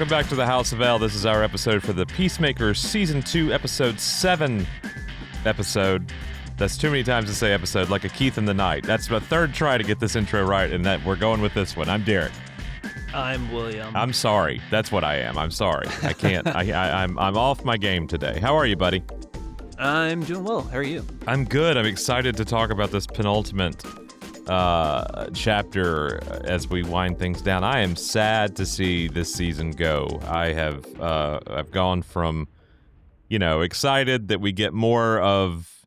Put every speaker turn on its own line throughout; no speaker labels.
welcome back to the House of L. This is our episode for the Peacemaker Season 2, Episode 7 episode. That's too many times to say episode, like a Keith in the Night. That's my third try to get this intro right, and that we're going with this one. I'm Derek.
I'm William.
I'm sorry. That's what I am. I'm sorry. I can't. I'm off my game today. How are you, buddy?
I'm doing well. How are you?
I'm good. I'm excited to talk about this penultimate chapter as we wind things down. I am sad to see this season go. I've gone from, excited that we get more of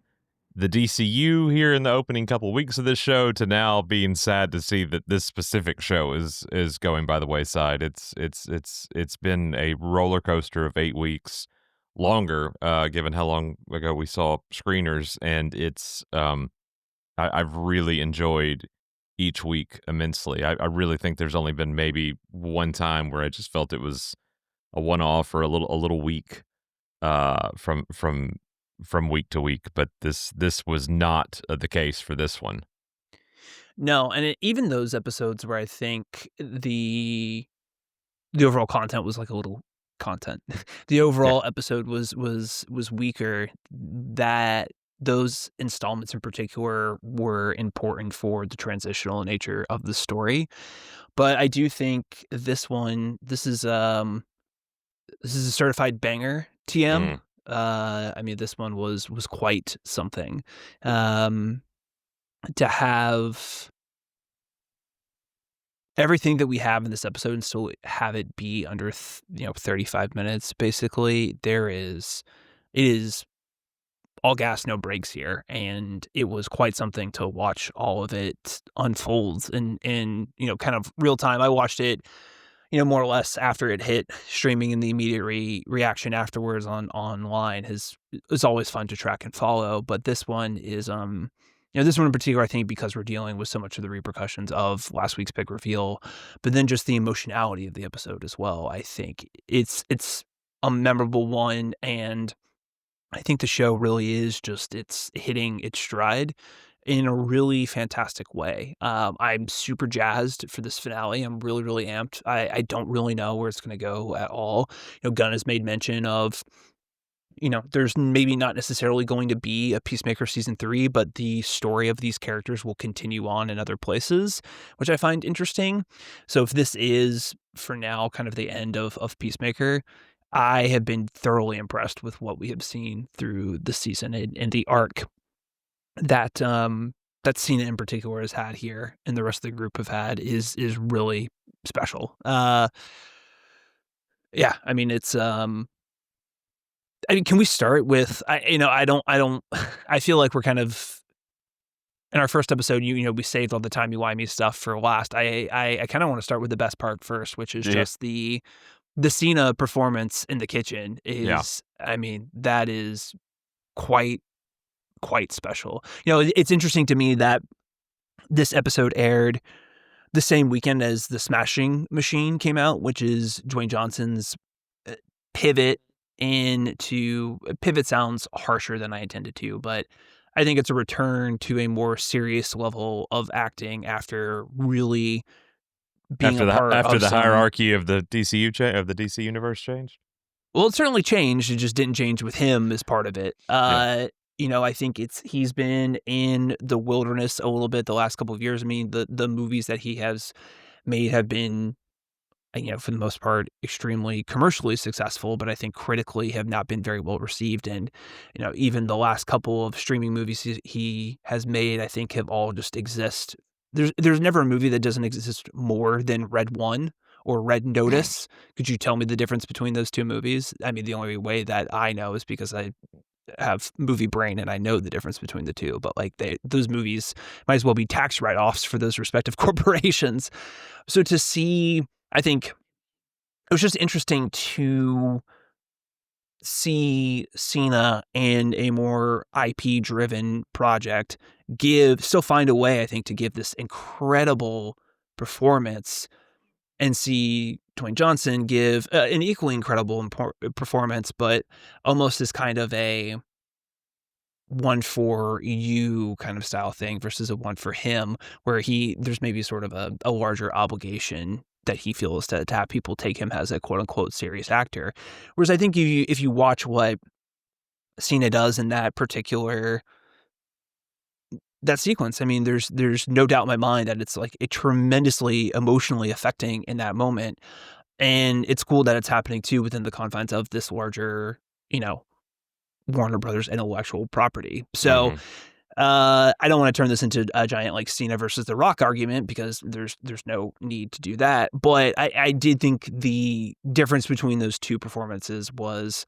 the DCU here in the opening couple weeks of this show to now being sad to see that this specific show is going by the wayside. It's been a roller coaster of 8 weeks, longer, given how long ago we saw screeners, and it's I've really enjoyed each week immensely. I really think there's only been maybe one time where I just felt it was a one-off or a little weak from week to week, but this was not the case for this one.
No, and even those episodes where I think the overall content was like a little content. The overall episode was weaker. That those installments in particular were important for the transitional nature of the story. But I do think this is a certified banger, TM. This one was quite something. To have everything that we have in this episode and still have it be under 35 minutes, basically, it is all gas, no brakes here, and it was quite something to watch all of it unfold in kind of real time. I watched it more or less after it hit streaming, and the immediate reaction afterwards online is always fun to track and follow. But this one is, this one in particular, I think because we're dealing with so much of the repercussions of last week's big reveal, but then just the emotionality of the episode as well. I think it's a memorable one, and I think the show really is it's hitting its stride in a really fantastic way. I'm super jazzed for this finale. I'm really, really amped. I don't really know where it's going to go at all. Gunn has made mention of, there's maybe not necessarily going to be a Peacemaker season 3, but the story of these characters will continue on in other places, which I find interesting. So if this is, for now, kind of the end of Peacemaker, I have been thoroughly impressed with what we have seen through the season and the arc that Cena in particular has had here, and the rest of the group have had is really special. It's can we start with I feel like we're kind of in our first episode, we saved all the timey-wimey stuff for last. I kind of want to start with the best part first, which is just the Cena performance in the kitchen is, that is quite special. It's interesting to me that this episode aired the same weekend as The Smashing Machine came out, which is Dwayne Johnson's pivot into... Pivot sounds harsher than I intended to, but I think it's a return to a more serious level of acting after really being
after the hierarchy of the DCU of the DC universe changed.
Well, it certainly changed. It just didn't change with him as part of it. I think he's been in the wilderness a little bit the last couple of years. The movies that he has made have been, for the most part, extremely commercially successful, but I think critically have not been very well received. And, even the last couple of streaming movies he has made, I think have all just exist. There's never a movie that doesn't exist more than Red One or Red Notice. Could you tell me the difference between those two movies? The only way that I know is because I have movie brain and I know the difference between the two, but those movies might as well be tax write-offs for those respective corporations. So to see, I think it was just interesting to see Cena and a more IP driven project still find a way, I think, to give this incredible performance, and see Dwayne Johnson give an equally incredible performance, but almost as kind of a one for you kind of style thing versus a one for him, where there's maybe sort of a larger obligation that he feels to have people take him as a quote unquote serious actor. Whereas I think if you watch what Cena does in that sequence, I mean, there's no doubt in my mind that it's like a tremendously emotionally affecting in that moment. And it's cool that it's happening too within the confines of this larger, you know, Warner Brothers intellectual property. So
Hmm.
I don't want to turn this into a giant like Cena versus The Rock argument because there's no need to do that. But I did think the difference between those two performances was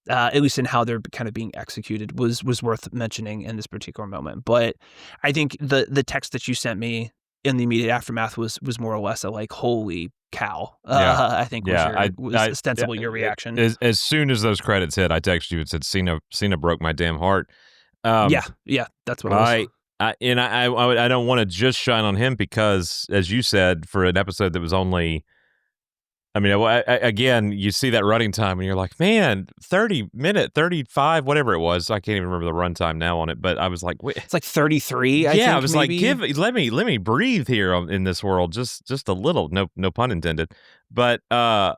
at least in how they're kind of being executed was worth mentioning in this particular moment. But I think the text that you sent me in the immediate aftermath was more or less a like holy cow.
Yeah.
I think
Yeah,
was ostensibly your reaction.
as soon as those credits hit, I texted you and said, Cena broke my damn heart." Um,
Yeah, that's what it was.
I don't want to just shine on him because, as you said, for an episode that was only, I mean, again, you see that running time and you're like, man, 30-minute, 35, whatever it was. I can't even remember the runtime now on it, but I was like, wait.
It's like 33, I
Yeah, I
think
was
maybe.
like, let me breathe here in this world, just a little, no pun intended. But I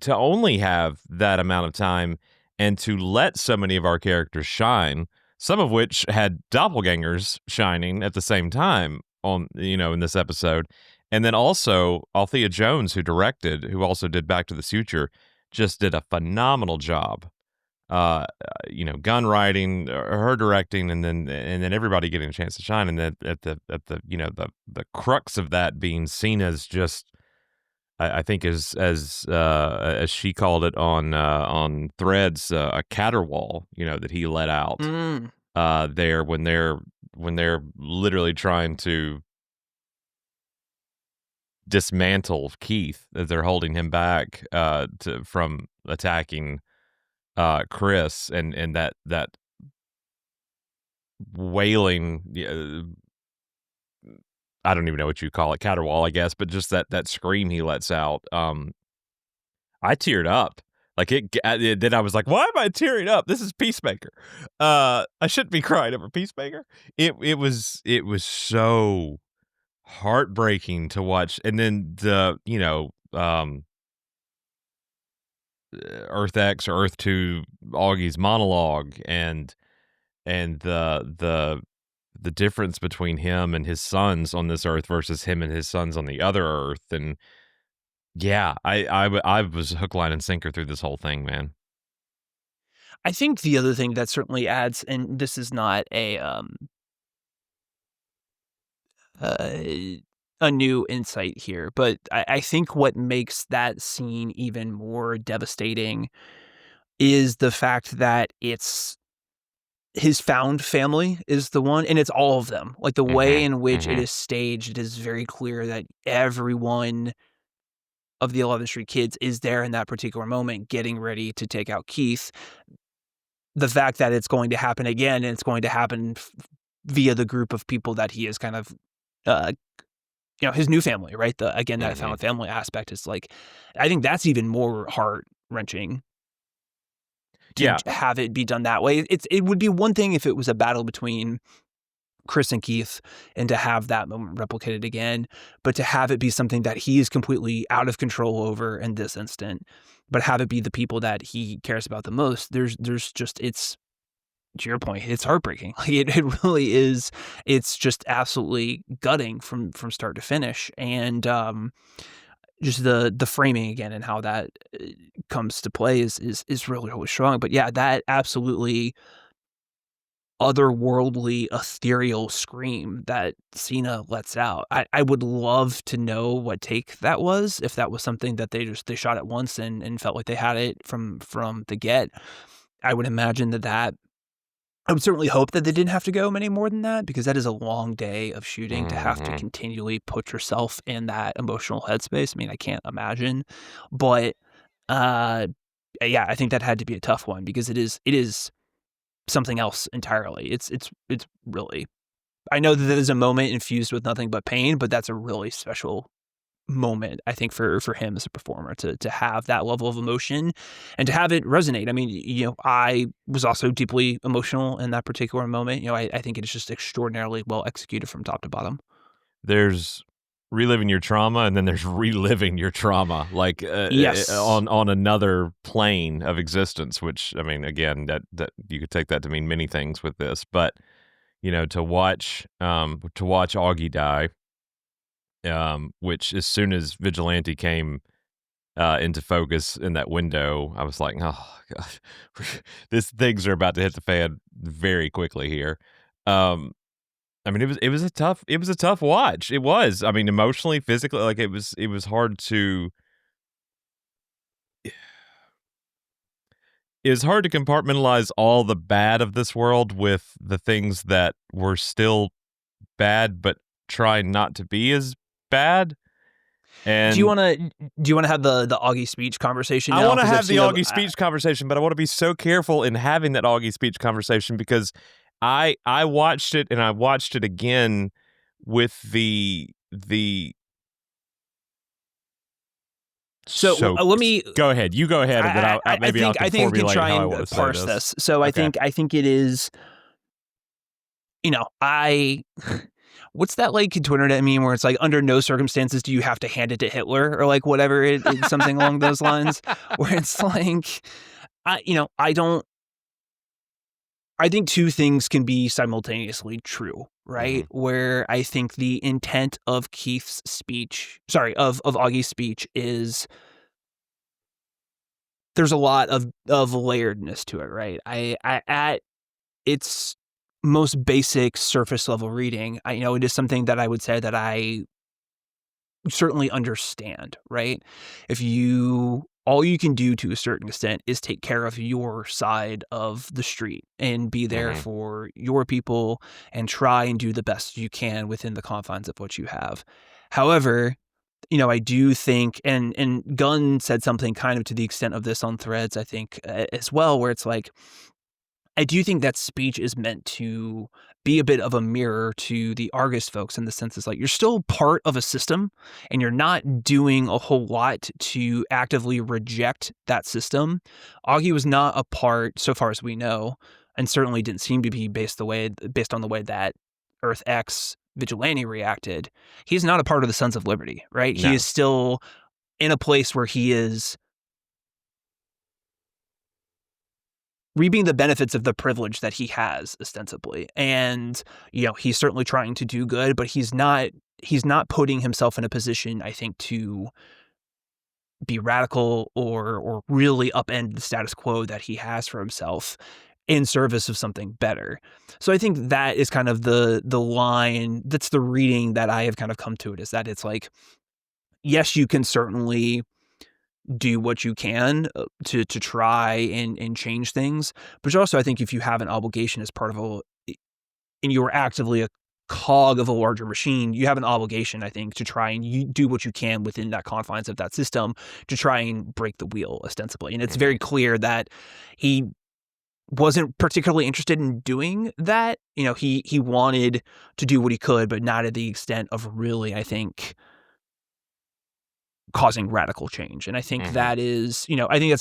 to only have that amount of time and to let so many of our characters shine, some of which had doppelgangers shining at the same time on, in this episode. And then also Althea Jones, who also did Back to the Future, just did a phenomenal job. Gun writing, her directing, and then everybody getting a chance to shine. And then at the the crux of that being Cena's just, I think, as she called it on Threads, a caterwaul, that he let out
Mm.
there when they're literally trying to dismantle Keith, as they're holding him back from attacking Chris, and that wailing. I don't even know what you call it, caterwaul, I guess, but just that scream he lets out. I teared up. Like then I was like, why am I tearing up? This is Peacemaker. I shouldn't be crying over Peacemaker. It was so heartbreaking to watch. And then Earth X or Earth 2 Augie's monologue, and the difference between him and his sons on this earth versus him and his sons on the other earth. And yeah, I was hook, line, and sinker through this whole thing, man.
I think the other thing that certainly adds, and this is not uh, a new insight here, but I think what makes that scene even more devastating is the fact that it's his found family is the one, and it's all of them. Like the way
Mhm,
in which it
mhm.
is staged, it is very clear that everyone of the 11th Street Kids is there in that particular moment, getting ready to take out Keith. The fact that it's going to happen again, and it's going to happen via the group of people that he is kind of, uh, his new family, right? Again, that
Mhm.
found family aspect is like, I think that's even more heart wrenching to
Yeah,
have it be done that way. It would be one thing if it was a battle between Chris and Keith and to have that moment replicated again, but to have it be something that he is completely out of control over in this instant, but have it be the people that he cares about the most, there's just, it's, to your point, it's heartbreaking. Like it really is. It's just absolutely gutting from start to finish. And just the framing again and how that comes to play is really, really strong. But yeah, that absolutely otherworldly, ethereal scream that Cena lets out. I would love to know what take that was, if that was something that they shot at once and felt like they had it from the get. I would imagine that I would certainly hope that they didn't have to go many more than that, because that is a long day of shooting to have to
mhm.
continually put yourself in that emotional headspace. I mean, I can't imagine. But uh yeah, I think that had to be a tough one because it is something else entirely. It's really, I know that there's a moment infused with nothing but pain, but that's a really special moment, I think, for him as a performer to have that level of emotion and to have it resonate. I mean, I was also deeply emotional in that particular moment. I think it is just extraordinarily well executed from top to bottom.
There's reliving your trauma, and then there's reliving your trauma, like
Yes.
on another plane of existence. Which, I mean, again, that you could take that to mean many things with this, but to watch Augie die, which as soon as Vigilante came into focus in that window, I was like, oh god, things are about to hit the fan very quickly here. I mean, it was a tough watch. It was. I mean, emotionally, physically, like it was hard to. It was hard to compartmentalize all the bad of this world with the things that were still bad, but try not to be as bad.
Do you
And
want to have the Augie speech conversation
I
now?
want to
Because I've
have the
seen
Augie speech conversation, but I want to be so careful in having that Augie speech conversation because I watched it and I watched it again with the
so
so
let me.
go ahead. You go ahead, and then maybe I can
I think we can
formulate
try
how I
and
want to say
parse
this.
this. So
Okay.
I think it is. I what's that like Twitter meme where it's like under no circumstances do you have to hand it to Hitler or like whatever something along those lines where it's like I don't. I think two things can be simultaneously true, right?
Mm-hmm.
Where I think the intent of Keith's speech, of Augie's speech is there's a lot of layeredness to it, right? I at its most basic surface level reading, it is something that I would say that I certainly understand, right? If you all you can do to a certain extent is take care of your side of the street and be there
Mm-hmm.
for your people and try and do the best you can within the confines of what you have. However, I do think, and Gunn said something kind of to the extent of this on Threads, I think, as well, where it's like, I do think that speech is meant to be a bit of a mirror to the Argus folks in the sense it's like you're still part of a system and you're not doing a whole lot to actively reject that system. Augie was not a part, so far as we know, and certainly didn't seem to be based on the way that Earth X Vigilante reacted. He's not a part of the Sons of Liberty, right? He
No.
is still in a place where he is reaping the benefits of the privilege that he has ostensibly. And, he's certainly trying to do good, but he's not putting himself in a position, I think, to be radical or really upend the status quo that he has for himself in service of something better. So I think that is kind of the line, that's the reading that I have kind of come to it, is that it's like, yes, you can certainly do what you can to try and change things. But also, I think if you have an obligation as part of and you're actively a cog of a larger machine, you have an obligation, I think, to try and you do what you can within that confines of that system to try and break the wheel, ostensibly. And it's
Mm-hmm.
very clear that he wasn't particularly interested in doing that. He wanted to do what he could, but not at the extent of really, I think, causing radical change. And I think
Mm-hmm.
that is, I think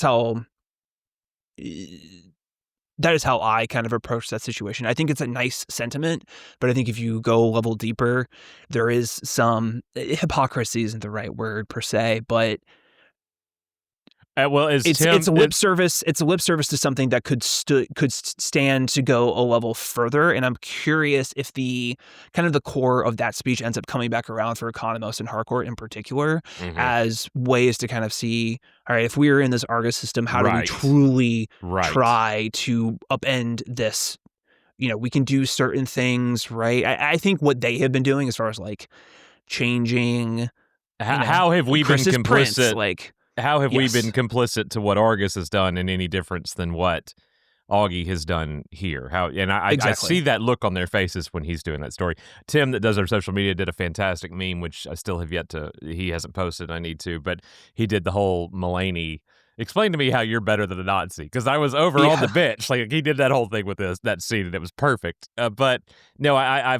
that is how I kind of approach that situation. I think it's a nice sentiment, but I think if you go a level deeper, there is some hypocrisy isn't the right word per se, but
Well, is
it's
Tim?
a lip service. It's a lip service to something that could stand to go a level further. And I'm curious if the kind of the core of that speech ends up coming back around for Economos and Harcourt in particular
Mm-hmm.
as ways to kind of see, all right, if we are in this Argus system, how do we
Right.
truly
Right.
try to upend this? We can do certain things, right? I think what they have been doing as far as like changing,
How have we been
Chris's prints,
complicit?
like,
How have we been
yes,
complicit to what Argus has done in any difference than what Augie has done here? I see
exactly.
that look on their faces when he's doing that story. Tim, that does our social media, did a fantastic meme, which I still have yet to. He hasn't posted. I need to, but he did the whole Mulaney. Explain to me how you're better than a Nazi, because I was over on the
Yeah.
bench. Like he did that whole thing with that scene, and it was perfect. But no, I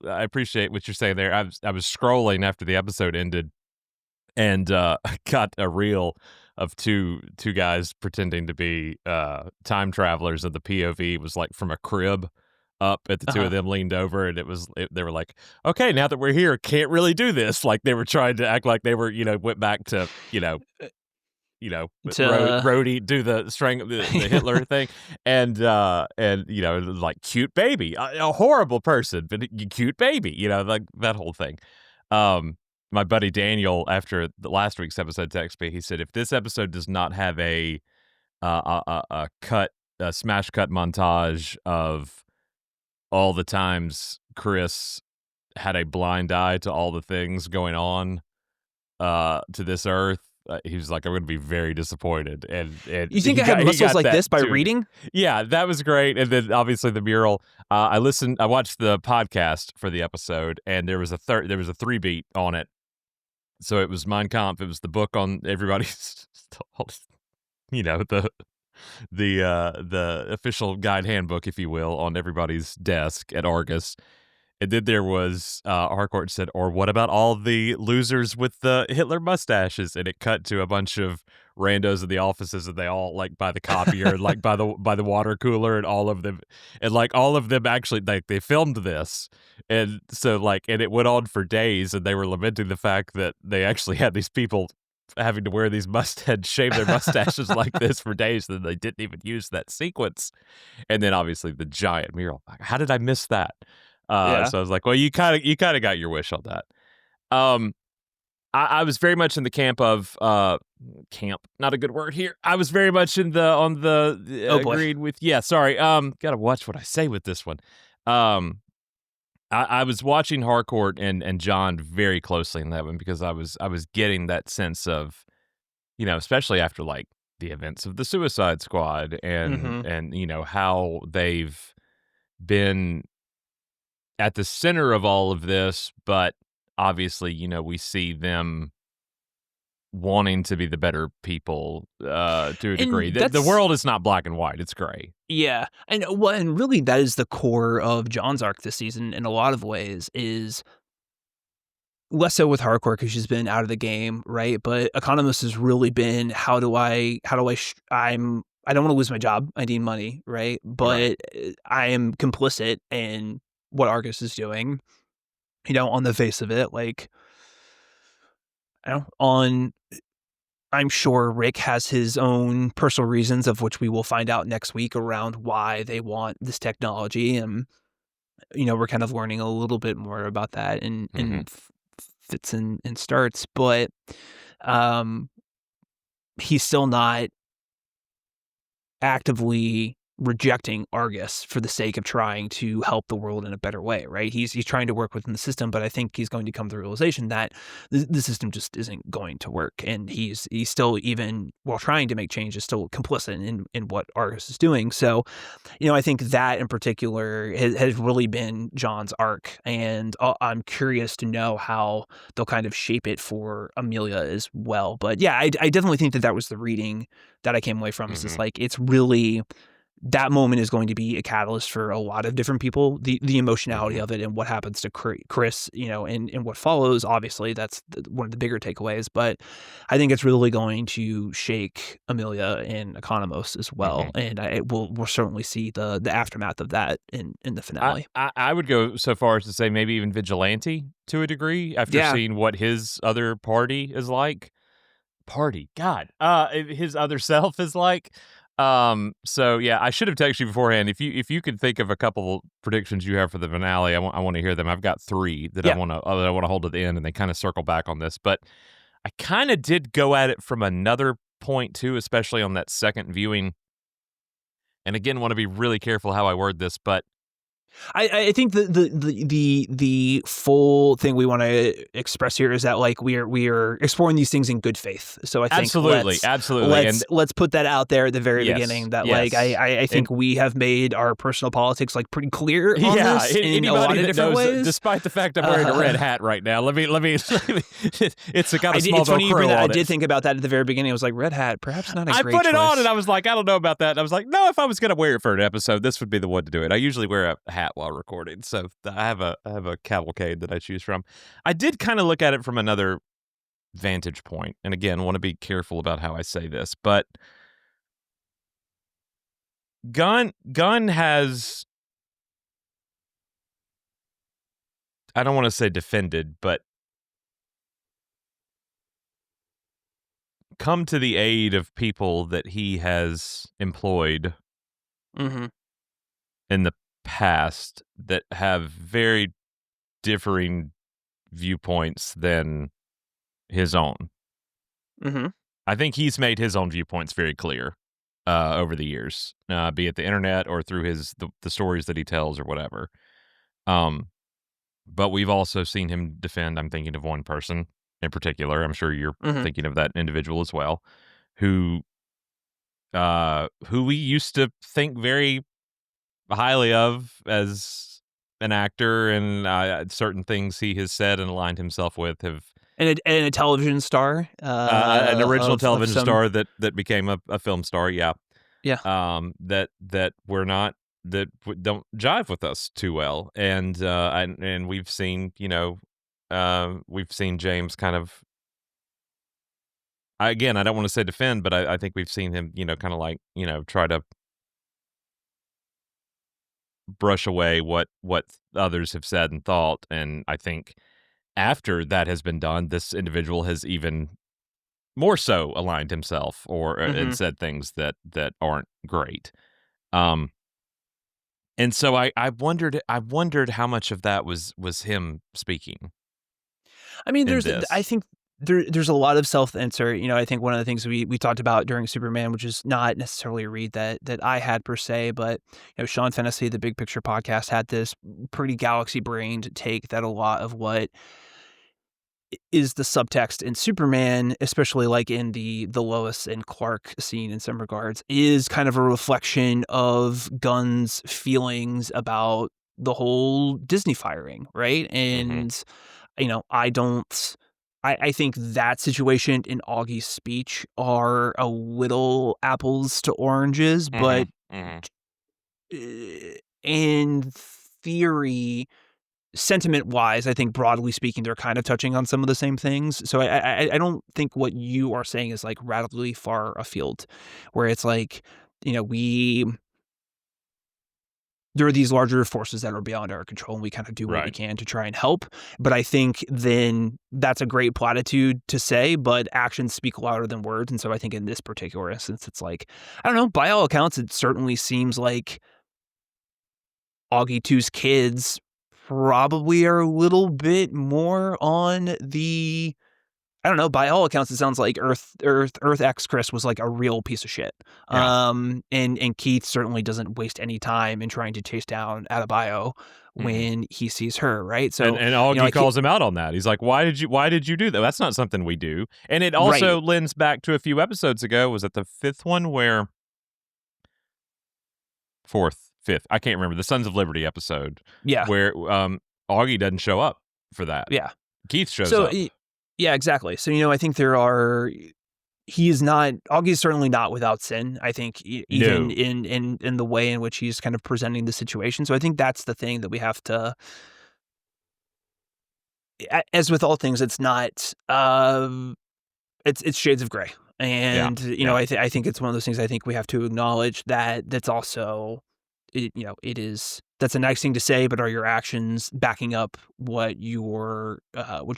appreciate what you're saying there. I was scrolling after the episode ended and got a reel of two guys pretending to be time travelers, and the POV was like from a crib up at the two of them leaned over, and they were like, okay, now that we're here, can't really do this. Like they were trying to act like they were, went back to,
to
Rhodey do the Hitler thing, and like cute baby, a horrible person, but cute baby, like that whole thing. My buddy Daniel, after the last week's episode, texted me. He said, if this episode does not have a smash cut montage of all the times Chris had a blind eye to all the things going on to this earth, he was like, I'm going to be very disappointed. And
you think I have muscles like this by reading?
Yeah, that was great. And then obviously the mural. I watched the podcast for the episode, and there was a 3-beat on it. So it was Mein Kampf. It was the book on everybody's, the official guide handbook, if you will, on everybody's desk at Argus. And then there was Harcourt said, or what about all the losers with the Hitler mustaches? And it cut to a bunch of randos in the offices, and they all like by the copier and like by the water cooler, and all of them actually like they filmed this. And so and it went on for days, and they were lamenting the fact that they actually had these people having to wear these shave their mustaches like this for days, and they didn't even use that sequence. And then obviously the giant mural. How did I miss that? So I was like, well, you kind of got your wish on that. I was very much in the camp of not a good word here. I was very much agreed with. Yeah, sorry. Gotta watch what I say with this one. I was watching Harcourt and John very closely in that one, because I was getting that sense of, especially after like the events of the Suicide Squad and how they've been at the center of all of this, but obviously, we see them wanting to be the better people to a degree. The world is not black and white; it's gray.
Yeah, and really, that is the core of John's arc this season. In a lot of ways, is less so with Harcourt because she's been out of the game, right? But Economist has really been I don't want to lose my job. I need money, right? But I am complicit in what Argus is doing, on the face of it. Like, I'm sure Rick has his own personal reasons, of which we will find out next week, around why they want this technology. And, we're kind of learning a little bit more about that in fits and starts. But he's still not actively rejecting Argus for the sake of trying to help the world in a better way, right? He's trying to work within the system, but I think he's going to come to the realization that the system just isn't going to work, and he's still, even while trying to make change, is still complicit in what Argus is doing. So, I think that in particular has really been John's arc, and I'm curious to know how they'll kind of shape it for Amelia as well. But yeah, I definitely think that was the reading that I came away from. Is just like, it's really, that moment is going to be a catalyst for a lot of different people. The emotionality of it and what happens to Chris, and what follows. Obviously, that's one of the bigger takeaways. But I think it's really going to shake Amelia and Economos as well, and we'll certainly see the aftermath of that in the finale.
I would go so far as to say maybe even Vigilante to a degree, after seeing what his other party is like. His other self is like. So yeah, I should have texted you beforehand. If you could think of a couple predictions you have for the finale, I want to hear them. I've got 3 that I want to hold at the end, and they kind of circle back on this. But I kind of did go at it from another point too, especially on that second viewing. And again, want to be really careful how I word this, but
I think the full thing we want to express here is that, like, we are exploring these things in good faith. So I think
absolutely.
Let's put that out there at the very beginning. That like I think we have made our personal politics like pretty clear on this in a lot of different ways.
Despite the fact I'm wearing a red hat right now, let me. It's got a small Velcro on it.
I did think about that at the very beginning. I was like, red hat, perhaps not a great choice.
I put it on and I was like, I don't know about that. And I was like, no, if I was going to wear it for an episode, this would be the one to do it. I usually wear a hat while recording, so I have a cavalcade that I choose from. I did kind of look at it from another vantage point, and again, want to be careful about how I say this, but Gunn has I don't want to say defended, but come to the aid of people that he has employed
Mm-hmm.
in the past that have very differing viewpoints than his own.
Mm-hmm.
I think he's made his own viewpoints very clear over the years, be it the internet or through the stories that he tells or whatever. But we've also seen him defend. I'm thinking of one person in particular. I'm sure you're
Mm-hmm.
thinking of that individual as well, who we used to think very highly of as an actor, and certain things he has said and aligned himself with have
And a television star
an original
of
television
some
star that became a film star. Yeah,
yeah.
that we're not don't jive with us too well, and we've seen we've seen James kind of. Again, I don't want to say defend, but I think we've seen him, kind of like, try to brush away what others have said and thought. And I think after that has been done, this individual has even more so aligned himself or
Mm-hmm.
and said things that aren't great. Um, and so I wondered how much of that was him speaking
I mean,
in
I
this.
think there's a lot of self-insert. I think one of the things we talked about during Superman, which is not necessarily a read that I had per se, but Sean Fennessy, the Big Picture podcast, had this pretty galaxy-brained take that a lot of what is the subtext in Superman, especially like in the Lois and Clark scene in some regards, is kind of a reflection of Gunn's feelings about the whole Disney firing, right?
Hmm.
And I don't. I think that situation in Augie's speech are a little apples to oranges,
Hmm.
but
Hmm.
uh, in theory, sentiment wise, I think broadly speaking, they're kind of touching on some of the same things. So I don't think what you are saying is like radically far afield, where it's like, we there are these larger forces that are beyond our control and we kind of do what we
Right.
can to try and help. But I think then that's a great platitude to say, but actions speak louder than words. And so I think in this particular instance, it's like, I don't know, by all accounts, it certainly seems like Augie 2's kids probably are a little bit more on the I don't know, by all accounts it sounds like Earth X Chris was like a real piece of shit.
Yeah.
And Keith certainly doesn't waste any time in trying to chase down Adebayo
Hmm.
when he sees her, right?
And
So,
Augie
I can't
calls him out on that. He's like, "Why did you do that? That's not something we do." And it
right.
also lends back to a few episodes ago. Was it the fifth one where fourth, fifth? I can't remember the Sons of Liberty episode
Yeah.
where Augie doesn't show up for that.
Yeah.
Keith shows
So,
up.
yeah, exactly. So, I think he is not Augie's certainly not without sin. I think even
No.
in the way in which he's kind of presenting the situation. So I think that's the thing that we have to as with all things, it's not it's shades of gray.
Yeah.
And
Yeah.
I think it's one of those things I think we have to acknowledge that's also it is that's a nice thing to say, but are your actions backing up what your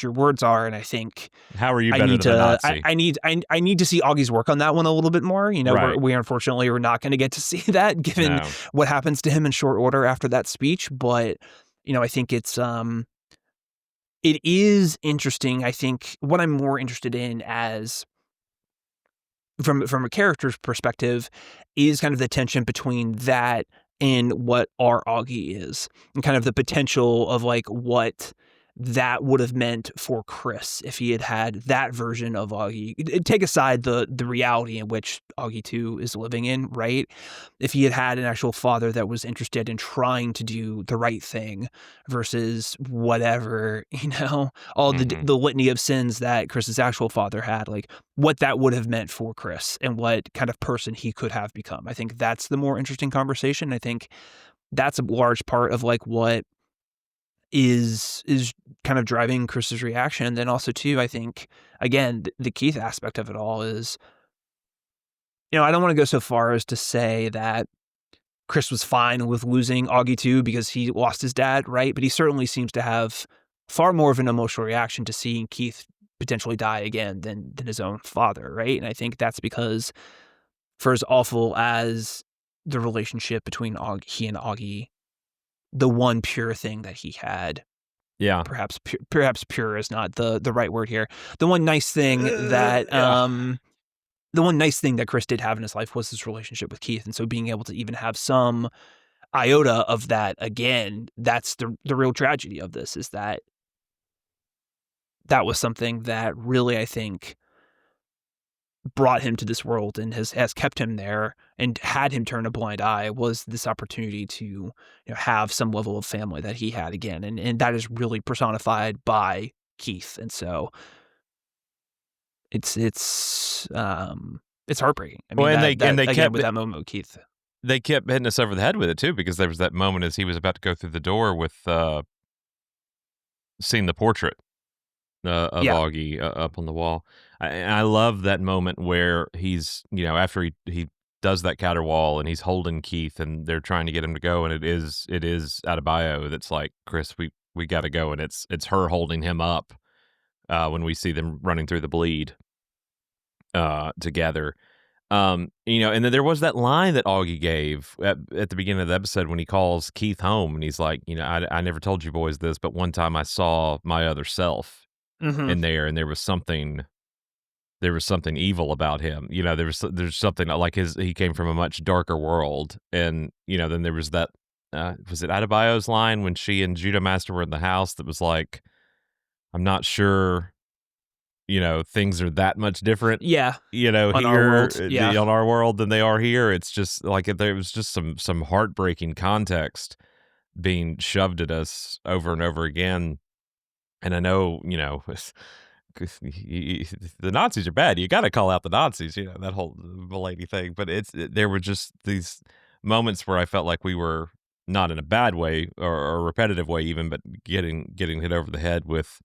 words are? And I think
How are you better than a Nazi?
I need to see Augie's work on that one a little bit more.
Right.
We unfortunately are not going to get to see that given
No.
what happens to him in short order after that speech. But I think it is interesting. I think what I'm more interested in as from a character's perspective is kind of the tension between that and what our Augie is, and kind of the potential of like what that would have meant for Chris if he had had that version of Augie. Take aside the reality in which Augie 2 is living in, right? If he had had an actual father that was interested in trying to do the right thing versus whatever, all
Hmm.
the litany of sins that Chris's actual father had, like what that would have meant for Chris and what kind of person he could have become. I think that's the more interesting conversation. I think that's a large part of like what is kind of driving Chris's reaction. And then also too, I think again, the Keith aspect of it all is, I don't want to go so far as to say that Chris was fine with losing Augie 2 because he lost his dad, right? But he certainly seems to have far more of an emotional reaction to seeing Keith potentially die again than his own father, right? And I think that's because for as awful as the relationship between he and Augie, the one pure thing that he had,
Yeah.
perhaps pure is not the right word here. The one nice thing that
Yeah.
the one nice thing that Chris did have in his life was his relationship with Keith, and so being able to even have some iota of that again, that's the real tragedy of this, is that that was something that really, I think, brought him to this world and has kept him there and had him turn a blind eye, was this opportunity to have some level of family that he had again. And that is really personified by Keith. And so it's heartbreaking. I
Well,
mean, that
they
again,
kept
with that moment with Keith.
they kept hitting us over the head with it too, because there was that moment as he was about to go through the door with seeing the portrait of
Yeah.
Augie up on the wall. I love that moment where he's, after he does that caterwaul and he's holding Keith and they're trying to get him to go, and it is Adebayo that's like, Chris, we got to go, and it's her holding him up when we see them running through the bleed together. And then there was that line that Augie gave at the beginning of the episode when he calls Keith home, and he's like, I never told you boys this, but one time I saw my other self
Mm-hmm.
in there, and there was something evil about him. There's something like he came from a much darker world, and then there was that was it Adebayo's line when she and Judo Master were in the house that was like, I'm not sure, things are that much different,
Yeah. On our
here
world. Yeah.
on our world than they are here. It's just like there was just some heartbreaking context being shoved at us over and over again. And I know, 'cause the Nazis are bad. You got to call out the Nazis, that whole Mulaney thing. But there were just these moments where I felt like we were not in a bad way or a repetitive way even, but getting hit over the head with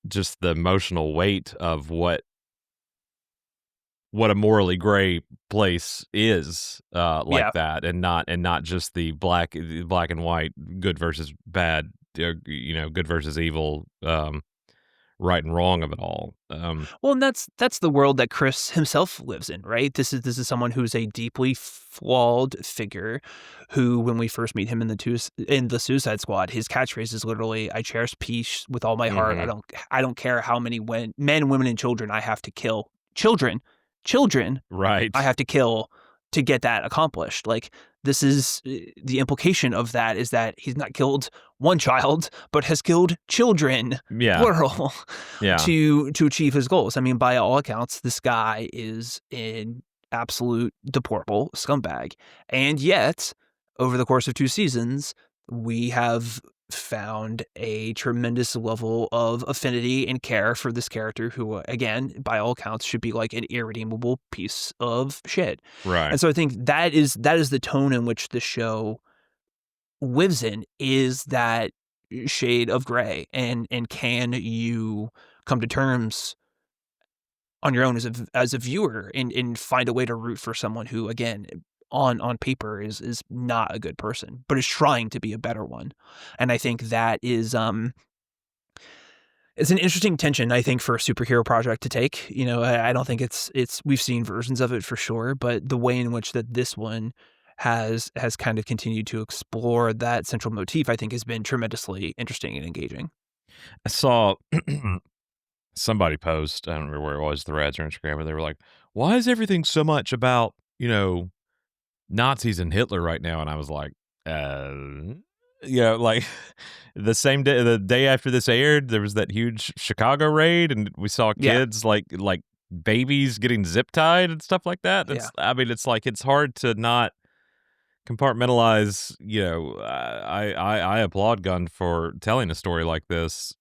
just the emotional weight of what a morally gray place is, like
Yeah.
that, and not just the black and white, good versus bad, good versus evil, right and wrong of it all.
Well, and that's the world that Chris himself lives in, right? This is someone who's a deeply flawed figure, who, when we first meet him in the Suicide Squad, his catchphrase is literally, "I cherish peace with all my heart.
Mhm.
I don't care how many men, women, and children I have to kill. Children, I
Right.
have to kill to get that accomplished." Like, this is the implication of that, is that he's not killed one child, but has killed children,
Yeah.
plural,
Yeah.
to achieve his goals. I mean, by all accounts, this guy is an absolute deplorable scumbag. And yet, over the course of 2 seasons, we have found a tremendous level of affinity and care for this character who, again, by all accounts, should be like an irredeemable piece of shit.
Right.
And so I think that is the tone in which the show lives in, is that shade of gray. And can you come to terms on your own as a viewer and find a way to root for someone who, again, on paper is not a good person, but is trying to be a better one. And I think that is it's an interesting tension, I think, for a superhero project to take. I don't think it's we've seen versions of it for sure, but the way in which that this one has kind of continued to explore that central motif, I think, has been tremendously interesting and engaging.
I saw somebody post, I don't remember where it was, Threads or Instagram, but they were like, "Why is everything so much about, Nazis and Hitler right now?" And I was like, uh, like the day after this aired, there was that huge Chicago raid, and we saw
Yeah,
kids like babies getting zip tied and stuff like that.
yeah,
I mean, it's like it's hard to not compartmentalize. I applaud Gunn for telling a story like this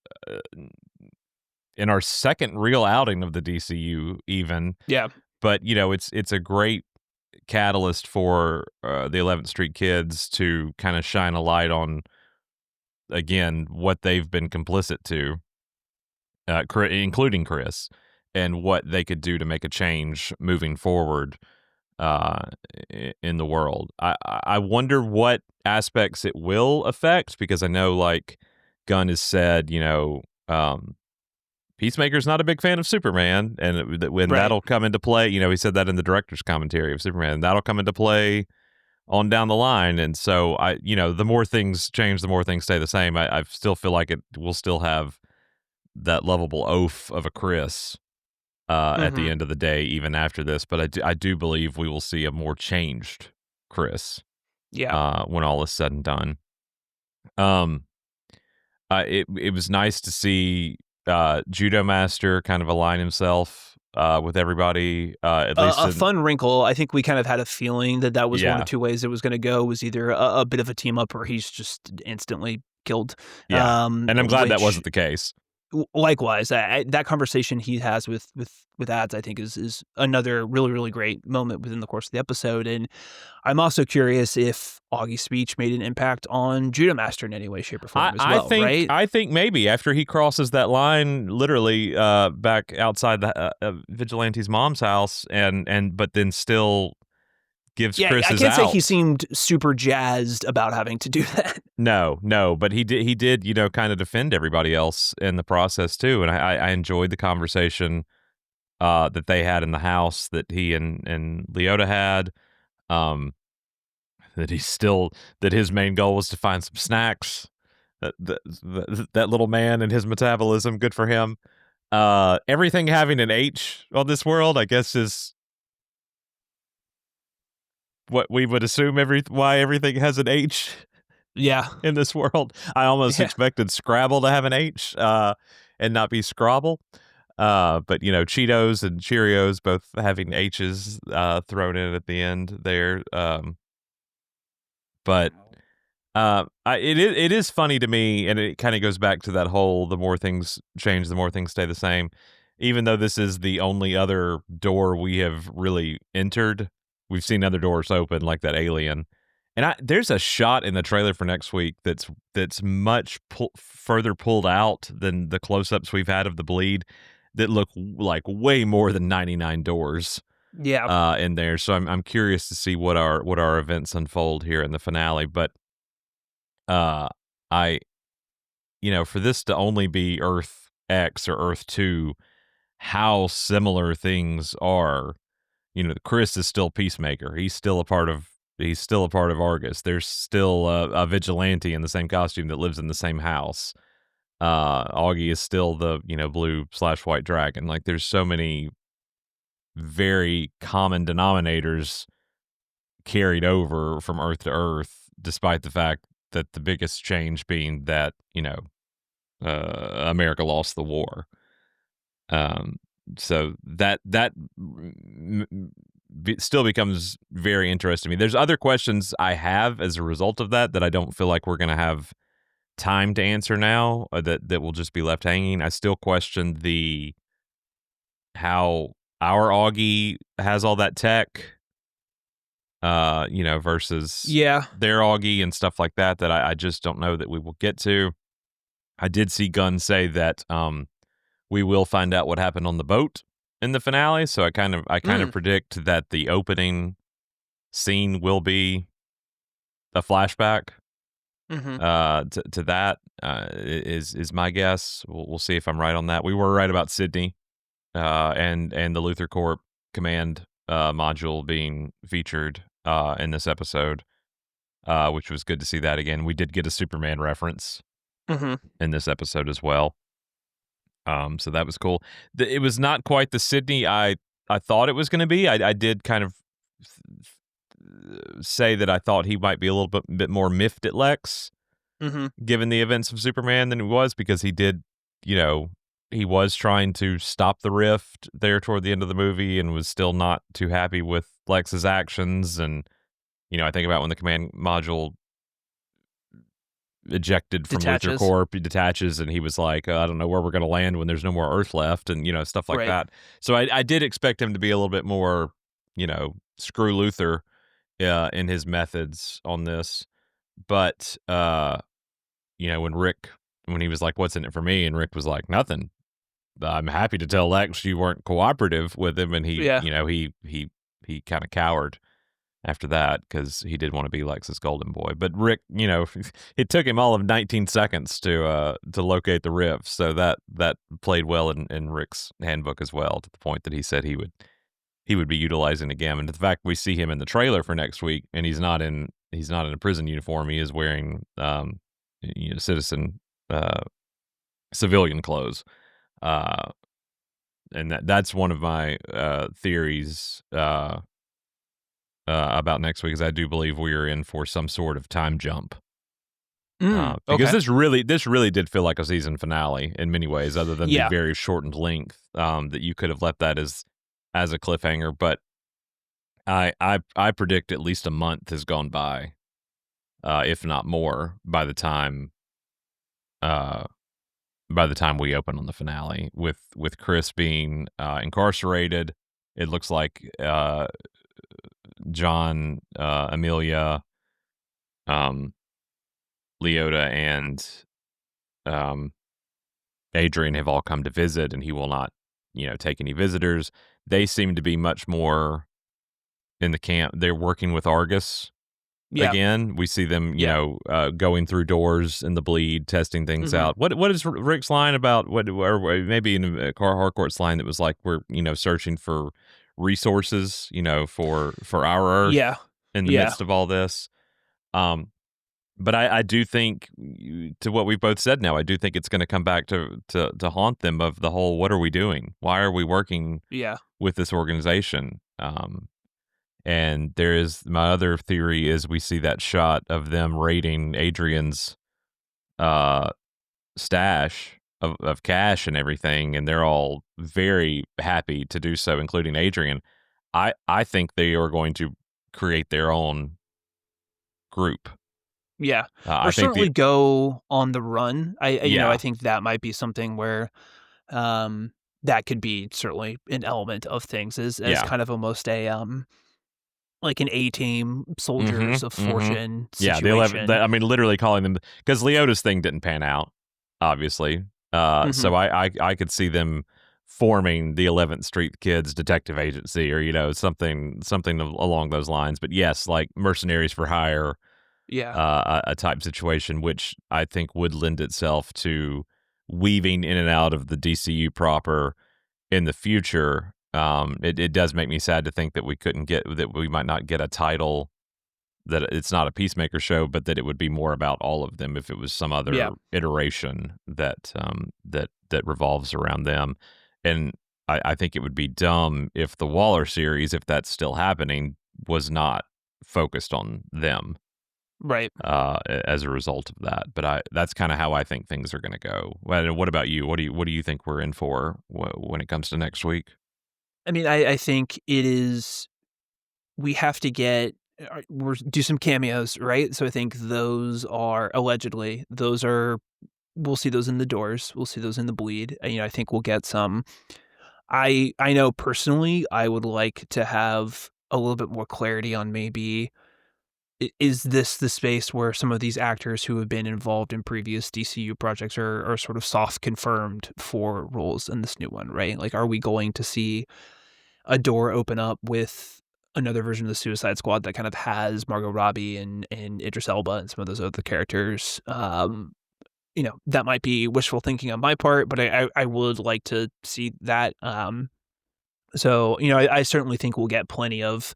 in our second real outing of the DCU, even.
yeah,
But it's a great catalyst for the 11th Street kids to kind of shine a light on, again, what they've been complicit to, including Chris, and what they could do to make a change moving forward uh, in the world. I wonder what aspects it will affect, because I know, like, Gunn has said, Peacemaker's not a big fan of Superman, and when
Right.
that'll come into play, he said that in the director's commentary of Superman, and that'll come into play on down the line. And so the more things change, the more things stay the same. I still feel like it will still have that lovable oaf of a Chris at the end of the day, even after this. But I do believe we will see a more changed Chris
Yeah.
when all is said and done. It was nice to see Judo Master kind of align himself with everybody, at least
A fun wrinkle. I think we kind of had a feeling that was one
yeah,
of two ways it was going to go. Was either a bit of a team up, or he's just instantly killed.
yeah. And I'm glad that
Which
wasn't the case.
likewise, that conversation he has with ads, I think is another really really great moment within the course of the episode. And I'm also curious if Augie's speech made an impact on Judo Master in any way, shape, or form as well. Right?
I think maybe after he crosses that line, literally back outside the Vigilante's mom's house, but then still gives
Yeah,
Chris
I
his
can't say
out.
he seemed super jazzed about having to do that.
No, but he did, kind of defend everybody else in the process too, and I enjoyed the conversation that they had in the house that he and Leota had. That that his main goal was to find some snacks. That little man and his metabolism, good for him. Everything having an H on this world, I guess, is what we would assume why everything has an H
Yeah.
in this world. I almost
Yeah.
expected Scrabble to have an H and not be Scrabble. But Cheetos and Cheerios both having H's thrown in at the end there. But it is funny to me, and it kind of goes back to that whole the more things change, the more things stay the same. Even though this is the only other door we have really entered, we've seen other doors open, like that alien. And there's a shot in the trailer for next week that's much further pulled out than the close-ups we've had of the bleed that look like way more than 99 doors
Yeah.
in there. So I'm curious to see what our events unfold here in the finale. But I for this to only be Earth X or Earth 2, how similar things are. Chris is still Peacemaker. He's still a part of Argus. There's still a vigilante in the same costume that lives in the same house. Augie is still the blue/white dragon. Like, there's so many very common denominators carried over from Earth to Earth, despite the fact that the biggest change being that America lost the war. So that still becomes very interesting to me. There's other questions I have as a result of that I don't feel like we're going to have time to answer now, that will just be left hanging. I still question how our Augie has all that tech, versus
Yeah.
their Augie and stuff like that I just don't know that we will get to. I did see Gunn say that we will find out what happened on the boat in the finale, so I kind of predict that the opening scene will be a flashback to that. Is my guess. We'll see if I'm right on that. We were right about Sydney and the Luthor Corp command module being featured in this episode, which was good to see that again. We did get a Superman reference in this episode as well. So that was cool. It was not quite the Sydney I thought it was going to be. I did kind of say that I thought he might be a little bit more miffed at Lex, given the events of Superman, than he was, because he did, he was trying to stop the rift there toward the end of the movie and was still not too happy with Lex's actions. And, I think about when the command module ejected from Luthor Corp, he detaches, and he was like, I don't know where we're going to land when there's no more Earth left, and stuff like that. So I did expect him to be a little bit more, screw Luthor in his methods on this. But when he was like, what's in it for me, and Rick was like, nothing, I'm happy to tell Lex you weren't cooperative with him, and he he kind of cowered. after that because he did want to be Lex's golden boy. But Rick, it took him all of 19 seconds to locate the rift, so that played well in Rick's handbook as well, to the point that he said he would be utilizing again. And the fact we see him in the trailer for next week, and he's not in a prison uniform, he is wearing citizen civilian clothes. And that's one of my theories about next week, is I do believe we are in for some sort of time jump. Because
Okay.
this really did feel like a season finale in many ways, other than the very shortened length. That you could have left that as a cliffhanger, but I predict at least a month has gone by, if not more, by the time we open on the finale, with Chris being incarcerated. It looks like John, Amelia, Leota, and Adrian have all come to visit, and he will not, take any visitors. They seem to be much more in the camp. They're working with Argus again. We see them, going through doors in the bleed, testing things out. What is Rick's line about? Or maybe in Carl Harcourt's line that was like, we're searching for resources, for our Earth in the midst of all this. But I do think, to what we've both said now, I do think it's going to come back to haunt them, of the whole, what are we doing? Why are we working with this organization? And there is, my other theory is, we see that shot of them raiding Adrian's stash of cash and everything, and they're all very happy to do so, including Adrian. I think they are going to create their own group.
Yeah, or
I think
certainly go on the run. I think that might be something where that could be certainly an element of things, as kind of almost a like an A-team, soldiers of fortune situation.
Yeah, the 11. I mean, literally calling them, because Leota's thing didn't pan out, obviously. So I could see them forming the 11th Street Kids Detective Agency, or something along those lines. But yes, like mercenaries for hire. A type situation, which I think would lend itself to weaving in and out of the DCU proper in the future. It does make me sad to think that we might not get a title, that it's not a Peacemaker show, but that it would be more about all of them if it was some other iteration that revolves around them. And I think it would be dumb if the Waller series, if that's still happening, was not focused on them.
Right.
As a result of that, but that's kind of how I think things are going to go. What about you? What do you think we're in for when it comes to next week?
I mean, I think it is. We have to do some cameos, right? So I think those are allegedly. We'll see those in the doors. We'll see those in the bleed. I think we'll get some. I know personally, I would like to have a little bit more clarity on, maybe, is this the space where some of these actors who have been involved in previous DCU projects are sort of soft confirmed for roles in this new one, right? Like, are we going to see a door open up with another version of the Suicide Squad that kind of has Margot Robbie and Idris Elba and some of those other characters? That might be wishful thinking on my part, but I would like to see that. So, I certainly think we'll get plenty of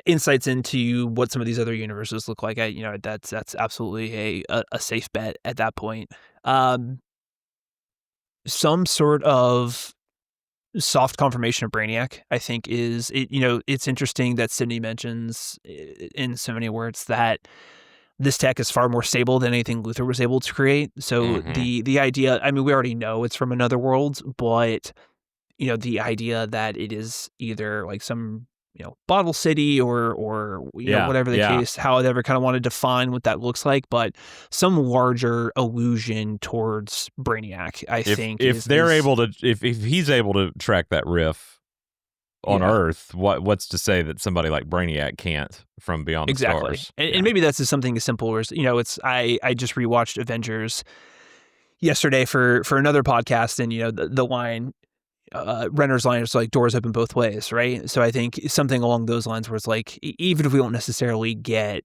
insights into what some of these other universes look like. That's absolutely a safe bet at that point. Some sort of soft confirmation of Brainiac, I think, is it. It's interesting that Sydney mentions in so many words that this tech is far more stable than anything Luthor was able to create. So the idea, I mean, we already know it's from another world, but the idea that it is either like some bottle city or whatever the case, however kind of want to define what that looks like, but some larger allusion towards Brainiac, I think.
If he's able to track that riff on Earth, what's to say that somebody like Brainiac can't from beyond the stars?
And maybe that's just something as simple as, I just rewatched Avengers yesterday for another podcast, and the line Renner's line is like doors open both ways, right? So I think something along those lines where it's like, even if we don't necessarily get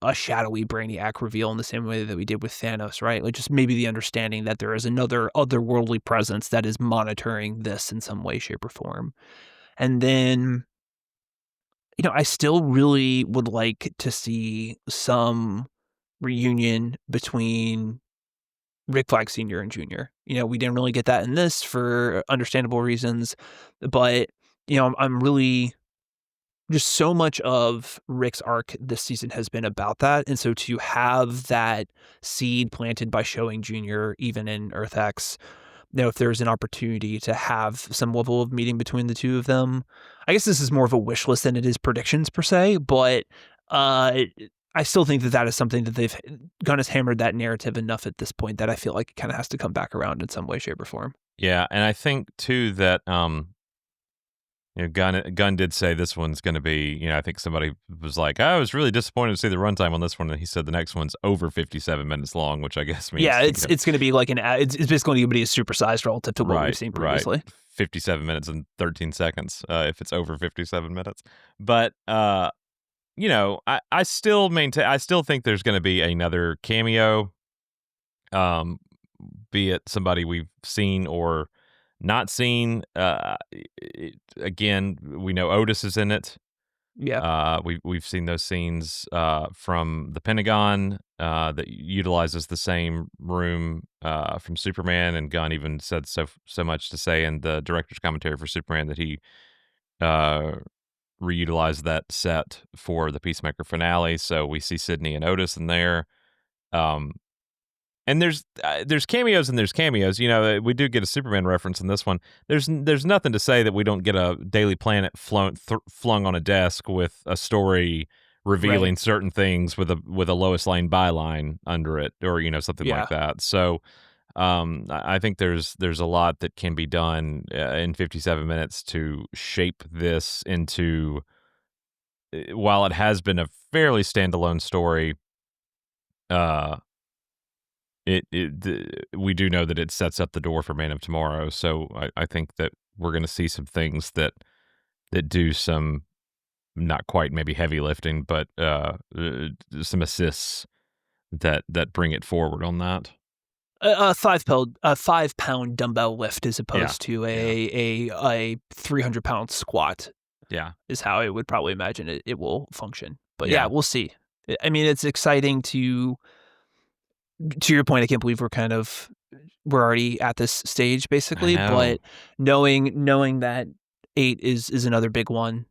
a shadowy Brainiac reveal in the same way that we did with Thanos, right? Like just maybe the understanding that there is another otherworldly presence that is monitoring this in some way, shape, or form. And then, I still really would like to see some reunion between Rick Flag Sr. and Jr. We didn't really get that in this for understandable reasons, but I'm really just so much of Rick's arc this season has been about that. And so to have that seed planted by showing Junior, even in Earth X, if there's an opportunity to have some level of meeting between the two of them, I guess this is more of a wish list than it is predictions per se, but I still think that is something that they've Gunn has hammered that narrative enough at this point that I feel like it kind of has to come back around in some way, shape, or form.
Yeah, and I think too that Gunn did say this one's going to be, I think somebody was like, I was really disappointed to see the runtime on this one, and he said the next one's over 57 minutes long, which I guess means
it's going to be like it's basically going to be a supersized relative to what we've seen previously.
57 minutes and 13 seconds if it's over 57 minutes. But I still think there's going to be another cameo, be it somebody we've seen or not seen. Again, we know Otis is in it.
Yeah.
We've seen those scenes from the Pentagon that utilizes the same room from Superman, and Gunn even said so much to say in the director's commentary for Superman that he reutilized that set for the Peacemaker finale. So we see Sydney and Otis in there. And there's cameos and there's cameos. We do get a Superman reference in this one. There's nothing to say that we don't get a Daily Planet flung on a desk with a story revealing certain things with a Lois Lane byline under it, or something like that. So I think there's a lot that can be done in 57 minutes to shape this into, while it has been a fairly standalone story. We do know that it sets up the door for Man of Tomorrow, so I think that we're going to see some things that do some, not quite maybe heavy lifting, but some assists that bring it forward on that.
A 5-pound dumbbell lift as opposed to a 300-pound squat.
Yeah,
is how I would probably imagine it will function. But yeah, we'll see. I mean, it's exciting to your point. I can't believe we're already at this stage basically, but knowing that 8 is another big one,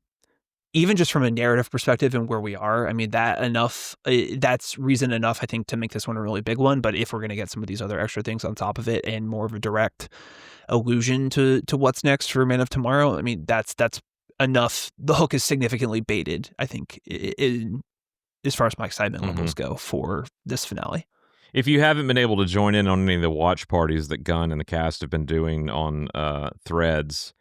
even just from a narrative perspective and where we are, I mean, that's reason enough, I think, to make this one a really big one. But if we're going to get some of these other extra things on top of it and more of a direct allusion to what's next for Man of Tomorrow, I mean, that's enough. The hook is significantly baited, I think, as far as my excitement levels go for this finale.
If you haven't been able to join in on any of the watch parties that Gunn and the cast have been doing on Threads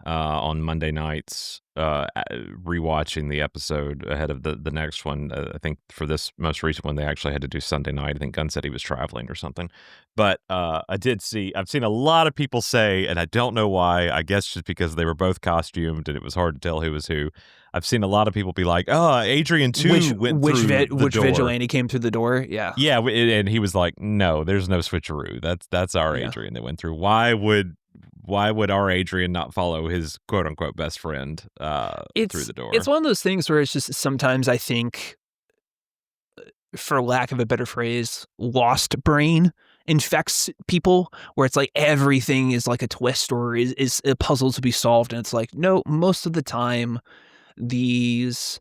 on Monday nights, rewatching the episode ahead of the next one, I think for this most recent one, they actually had to do Sunday night. I think Gunn said he was traveling or something. But I've seen a lot of people say, and I don't know why, I guess just because they were both costumed and it was hard to tell who was who. I've seen a lot of people be like, "Oh, Adrian too went through the door.
Which vigilante came through the door?" Yeah,
and he was like, "No, there's no switcheroo. That's our Adrian that went through. Why would our Adrian not follow his quote unquote best friend through the door?"
It's one of those things where it's just sometimes I think, for lack of a better phrase, lost brain infects people, where it's like everything is like a twist or is a puzzle to be solved, and it's like, no, most of the time these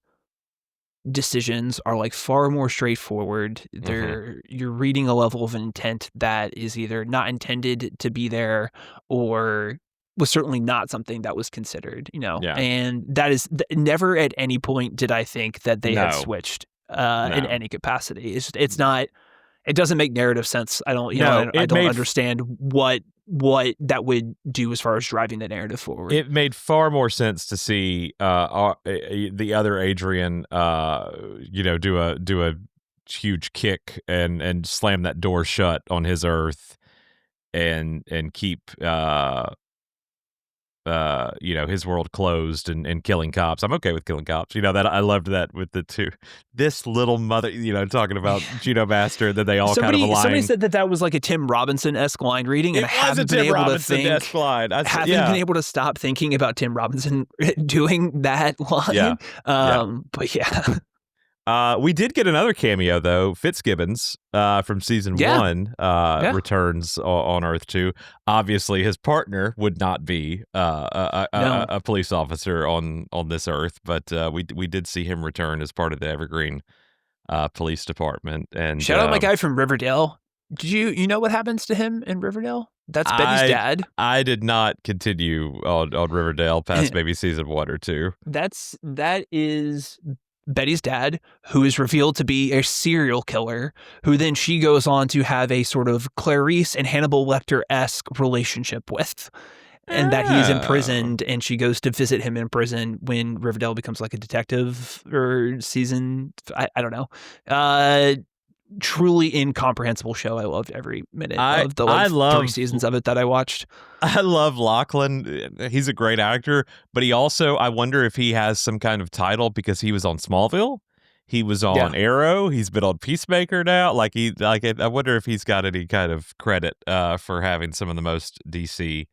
decisions are like far more straightforward. You're reading a level of intent that is either not intended to be there or was certainly not something that was considered, and that is never at any point did I think that they had switched in any capacity. It's not, it doesn't make narrative sense. I don't, I don't understand what that would do as far as driving the narrative forward.
It made far more sense to see the other Adrian, do a huge kick and slam that door shut on his Earth, and keep his world closed and killing cops. I'm okay with killing cops. That I loved that with the two. This little mother, talking about Gino Master, that they all kind of
Somebody
align.
said that was like a Tim Robinson-esque line reading, and
It
I
was a
haven't been
Tim
able to
Robinson-esque line.
haven't been able to stop thinking about Tim Robinson doing that line. But yeah.
We did get another cameo though. Fitzgibbons from season
Yeah.
1 returns on Earth 2. Obviously, his partner would not be a police officer on this Earth, but we did see him return as part of the Evergreen Police Department. And
shout out my guy from Riverdale. Did you know what happens to him in Riverdale? That's Betty's dad.
I did not continue on Riverdale past maybe season 1 or 2.
That is Betty's dad, who is revealed to be a serial killer, who then she goes on to have a sort of Clarice and Hannibal Lecter-esque relationship with. And that he's imprisoned, and she goes to visit him in prison when Riverdale becomes like a detective or season. I don't know. Truly incomprehensible show. I loved every minute of the 3 seasons of it that I watched.
I love Lachlan. He's a great actor, but he also, I wonder if he has some kind of title because he was on Smallville. He was on Arrow. He's been on Peacemaker now. I wonder if he's got any kind of credit for having some of the most DC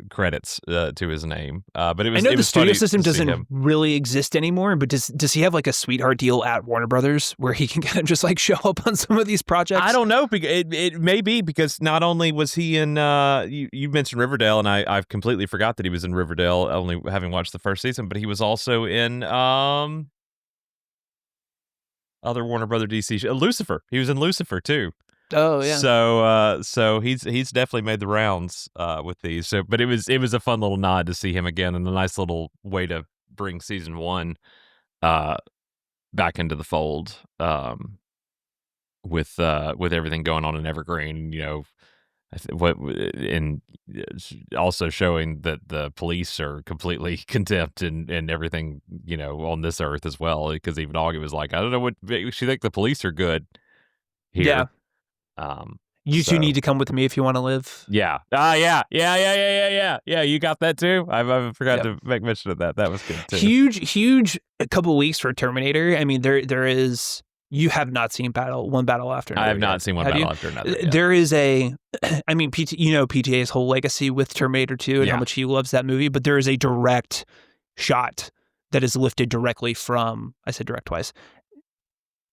credits to his name. But I
know the studio system doesn't really exist anymore, but does he have like a sweetheart deal at Warner Brothers where he can kind of just like show up on some of these projects?
I don't know. It may be because not only was he in you mentioned Riverdale, and I've completely forgot that he was in Riverdale, only having watched the first season, but he was also in other Warner Brother DC show, Lucifer. He was in Lucifer too.
Oh yeah.
So he's definitely made the rounds with these. So, but it was a fun little nod to see him again, and a nice little way to bring season 1 back into the fold. With everything going on in Evergreen, and also showing that the police are completely contempt and everything, on this Earth as well. Because even Augie was like, I don't know what she think the police are good here.
Yeah. You two need to come with me if you want to live.
Yeah. Yeah. You got that too? I forgot to make mention of that. That was good too.
Huge a couple weeks for Terminator. I mean, there is. You have not seen One Battle After Another.
I have not seen One Battle After Another yet.
There is I mean, PTA's whole legacy with Terminator 2 and how much he loves that movie, but there is a direct shot that is lifted directly from, I said direct twice,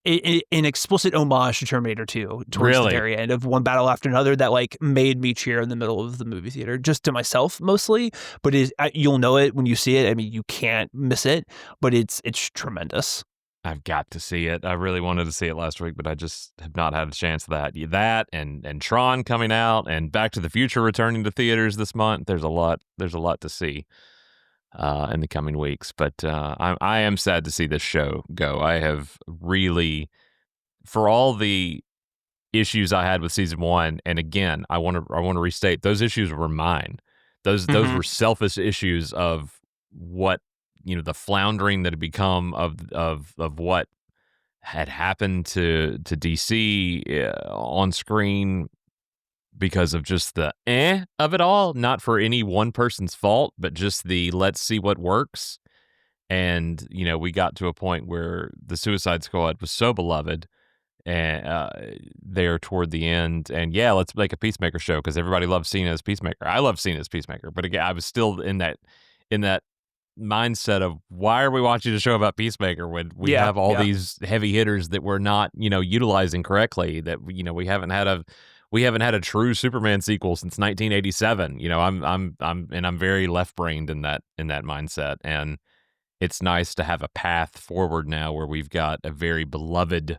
an explicit homage to Terminator 2 towards the very end of One Battle After Another that like made me cheer in the middle of the movie theater, just to myself mostly, but you'll know it when you see it. I mean, you can't miss it, but it's tremendous.
I've got to see it. I really wanted to see it last week, but I just have not had a chance of that. That and Tron coming out and Back to the Future returning to theaters this month. There's a lot to see in the coming weeks. But I am sad to see this show go. I have really, for all the issues I had with season 1, and again, I want to restate, those issues were mine. Those were selfish issues of what, the floundering that had become of what had happened to DC on screen because of just the of it all, not for any one person's fault, but just the let's see what works. And, we got to a point where the Suicide Squad was so beloved and there toward the end. And yeah, let's make a Peacemaker show because everybody loves Cena as Peacemaker. I love Cena as Peacemaker. But again, I was still in that mindset of why are we watching a show about Peacemaker when we have all these heavy hitters that we're not, utilizing correctly, that, we haven't had a true Superman sequel since 1987. I'm very left-brained in that mindset. And it's nice to have a path forward now where we've got a very beloved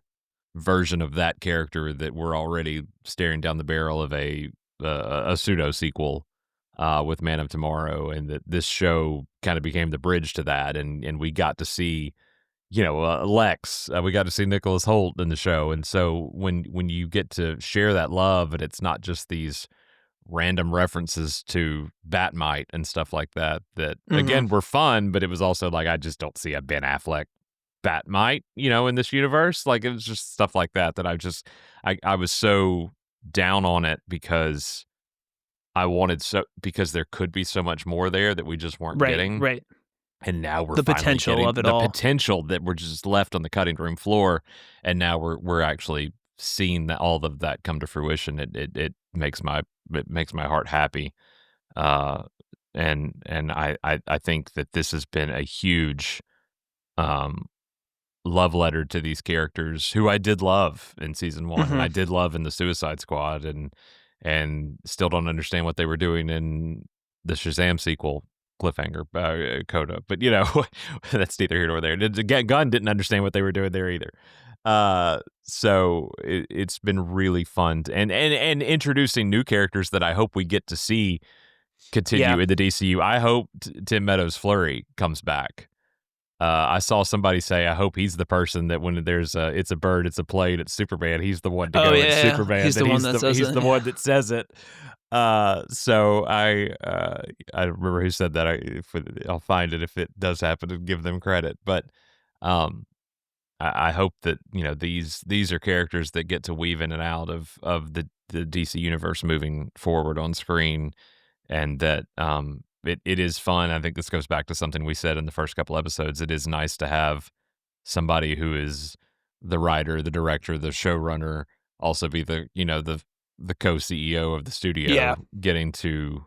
version of that character that we're already staring down the barrel of a pseudo sequel with Man of Tomorrow, and that this show kind of became the bridge to that, and we got to see, Lex, we got to see Nicholas Hoult in the show, and so when you get to share that love, and it's not just these random references to Batmite and stuff like that again were fun, but it was also like I just don't see a Ben Affleck Batmite, in this universe. Like it was just stuff like that I was so down on it because I wanted so because there could be so much more there that we just weren't getting.
Right.
And now we're
The
finally
potential
getting
of it
the
all.
potential that we're just left on the cutting room floor, and now we're actually seeing that all of that come to fruition. It makes my heart happy, uh, and I think that this has been a huge um, love letter to these characters who I did love in season one, and I
Mhm.
did love in the Suicide Squad, and still don't understand what they were doing in the Shazam sequel, Cliffhanger, Coda. But that's neither here nor there. Gunn didn't understand what they were doing there either. So it's been really fun, and introducing new characters that I hope we get to see
Yeah.
continue in the DCU. I hope Tim Meadows' Flurry comes back. I saw somebody say, I hope he's the person that when there's it's a bird, it's a plane, it's Superman, he's the one to
Oh,
go. It's
yeah.
Superman,
He's
that
the one that says
he's
it,
the
yeah.
one that says it. So I don't remember who said that. I'll find it if it does happen and give them credit. But um, I hope that these are characters that get to weave in and out of the DC universe moving forward on screen, and that it is fun. I think this goes back to something we said in the first couple episodes. It is nice to have somebody who is the writer, the director, the showrunner, also be the co-CEO of the
Yeah.
studio, getting to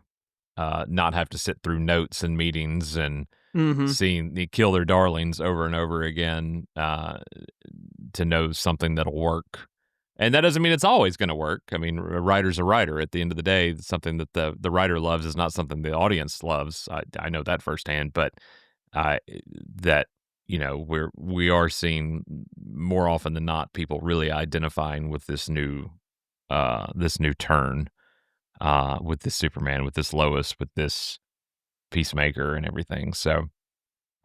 not have to sit through notes and meetings and
Mhm.
seeing the kill their darlings over and over again, to know something that'll work. And that doesn't mean it's always going to work. I mean, a writer's a writer. At the end of the day, something that the writer loves is not something the audience loves. I know that firsthand, but that we are seeing more often than not people really identifying with this new turn, with this Superman, with this Lois, with this Peacemaker, and everything. So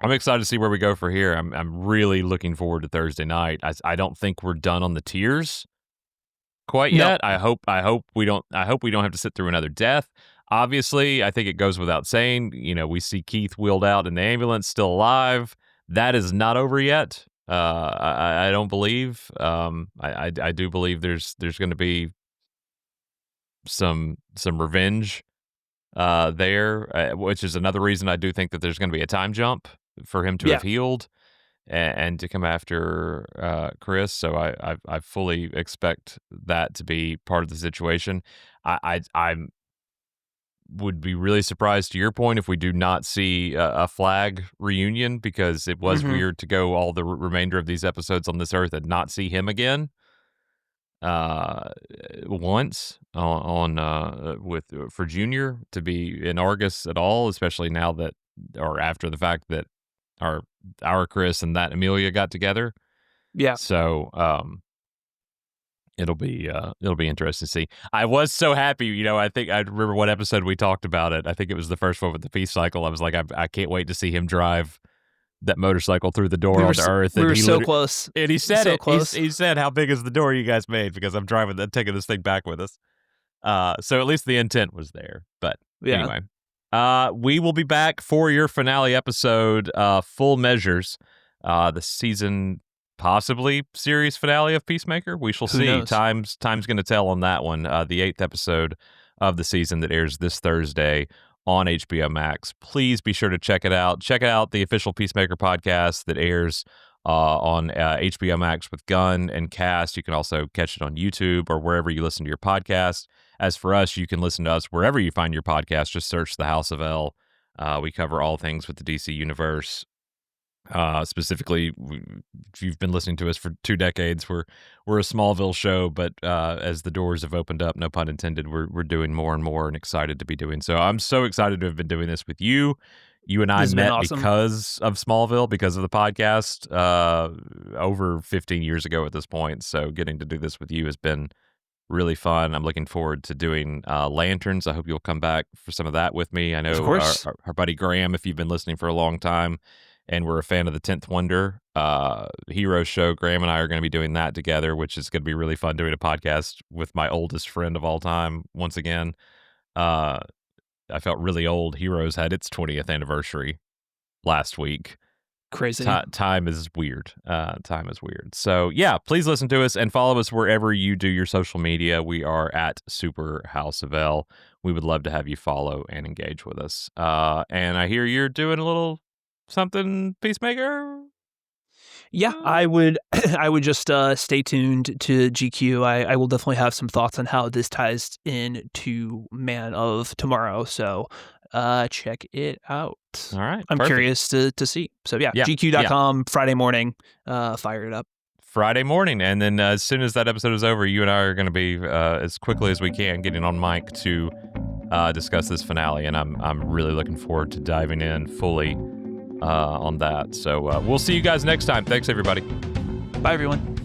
I'm excited to see where we go for here. I'm really looking forward to Thursday night. I don't think we're done on the tiers quite
No.
yet. I hope we don't have to sit through another death. Obviously, I think it goes without saying. We see Keith wheeled out in the ambulance, still alive. That is not over yet. I don't believe. I do believe there's going to be some revenge there, which is another reason I do think that there's going to be a time jump for him to
Yeah.
have healed and to come after Chris. So I fully expect that to be part of the situation. I would be really surprised, to your point, if we do not see a Flag reunion, because it was
Mhm.
weird to go all the remainder of these episodes on this earth and not see him again once on with for Junior to be in Argus at all, especially now that, or after the fact that our Chris and that Amelia got together.
Yeah.
So it'll be interesting to see. I was so happy, I think I remember what episode we talked about it. I think it was the first one with the peace cycle. I was like, I can't wait to see him drive that motorcycle through the door onto Earth,
We
and
were
he
so
literally,
close.
and he said
So
it.
close.
He said, "How big is the door you guys made?" Because I'm taking this thing back with us. So at least the intent was there. But
Yeah.
anyway, we will be back for your finale episode, Full Measures, the season, possibly series finale of Peacemaker. We shall
Who
see.
knows?
Time's going to tell on that one. The 8th episode of the season that airs this Thursday on HBO Max. Please be sure to check it out. Check out the official Peacemaker podcast that airs on HBO Max with Gunn and Cast. You can also catch it on YouTube or wherever you listen to your podcast. As for us, you can listen to us wherever you find your podcast. Just search The House of L. We cover all things with the DC universe. Specifically, if you've been listening to us for 2 decades, we're a Smallville show, but as the doors have opened up, no pun intended, we're doing more and more, and excited to be doing so. I'm so excited to have been doing this with you. You and I
This has been
met
awesome.
because of Smallville, because of the podcast, over 15 years ago at this point. So getting to do this with you has been really fun. I'm looking forward to doing Lanterns. I hope you'll come back for some of that with me. I
Of
know
course.
our buddy Graham, if you've been listening for a long time and we're a fan of the 10th Wonder hero show, Graham and I are going to be doing that together, which is going to be really fun, doing a podcast with my oldest friend of all time once again. I felt really old. Heroes had its 20th anniversary last week.
Crazy.
Time is weird. Time is weird. So yeah, please listen to us and follow us wherever you do your social media. We are at Super House of L. we would love to have you follow and engage with us. And I hear you're doing a little something Peacemaker.
Yeah, I would I would just stay tuned to GQ. I will definitely have some thoughts on how this ties in to Man of Tomorrow. So check it out.
All right.
I'm
perfect.
curious to see. So yeah,
Yeah,
GQ.com, Friday morning, fire it up.
Friday morning, and then as soon as that episode is over, you and I are going to be as quickly as we can getting on mic to discuss this finale, and I'm really looking forward to diving in fully on that. So we'll see you guys next time. Thanks, everybody.
Bye, everyone.